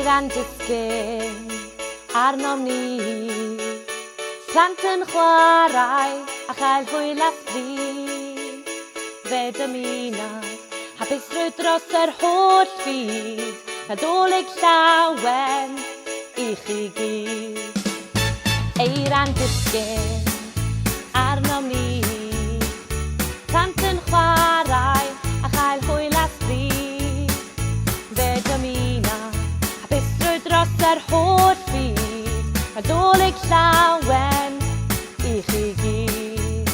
Eiran disgyn arnom ni, plant yn chwarae a chael hwyl a ffrid. Fe dymuno hapusrwydd dros yr holl byd, Nadolig llawen i chi gyd. Eiran disgyn arnom ni, plant yn chwarae a chael hwyl a ffrid. Fe dymuno hapusrwydd dros yr holl byd, Nadolig llawen i chi gyd.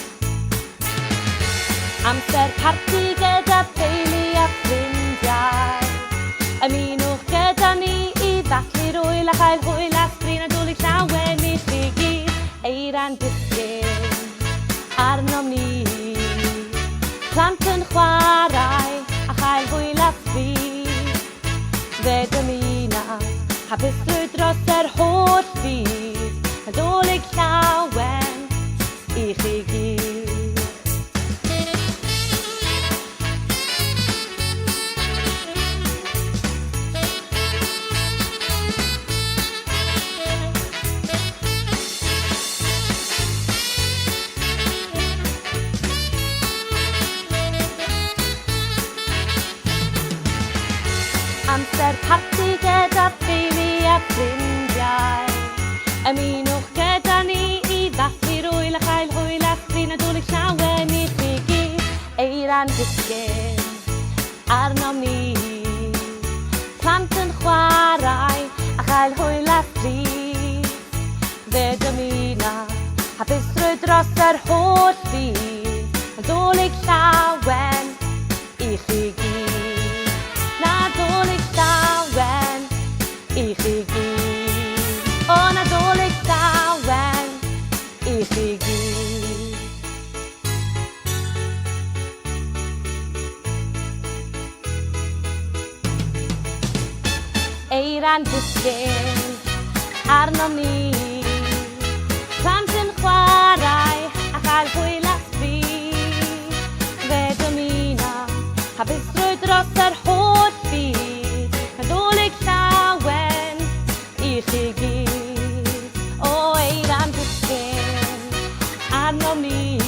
Amser parti gyda teulu a ffrindiau, ymunwch gyda ni i ddathlu'r hwyl a chael hwyl a sbrin, Nadolig llawen i chi gyd. Eiran disgyn arnom ni, plant yn chwarae a chael hwyl a sbrin. Fe dymuno hapusrwydd dros yr holl byd, Nadolig llawen i chi gyd. Amser parti gyda theulu a ffrindiau, ymunwch gyda ni i ddathlu'r hwyl a chael hwyl a sbrin, Nadolig llawen i chi gyd. Eiran disgyn arnom ni, plant yn chwarae a chael hwyl a sbrin. Fe dymuno hapusrwydd dros yr holl byd, Nadolig llawen i chi gyd. Nadolig llawen i chi gyd. O Nadolig llawen i chi gyd. Eiran disgyn arnom ni, plant yn chwarae a chael hwyl a sbrin. Fe dymuno hapusrwydd dros yr holl byd, Nadolig llawen i chi gyd. O eiran disgyn arnom ni,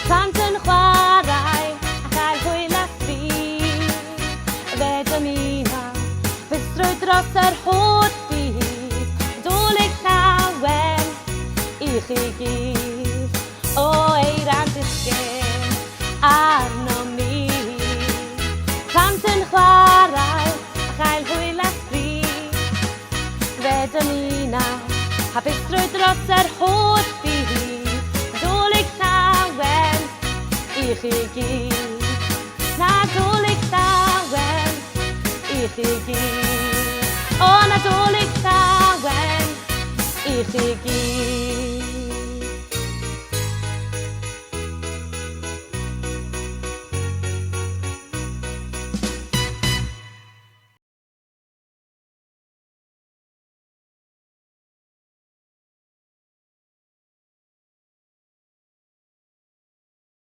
plant yn chwarae a chael hwyl a sbrin. Fe dymuno hapusrwydd dros yr holl byd, Nadolig llawen i chi gyd. O eiran disgyn arnom ni, plant yn chwarae a chael hwyl a sbrin. Fe dymuno hapusrwydd dros yr holl byd, Nadolig llawen i chi gyd. Nadolig llawen i chi gyd. O Nadolig llawen i chi gyd.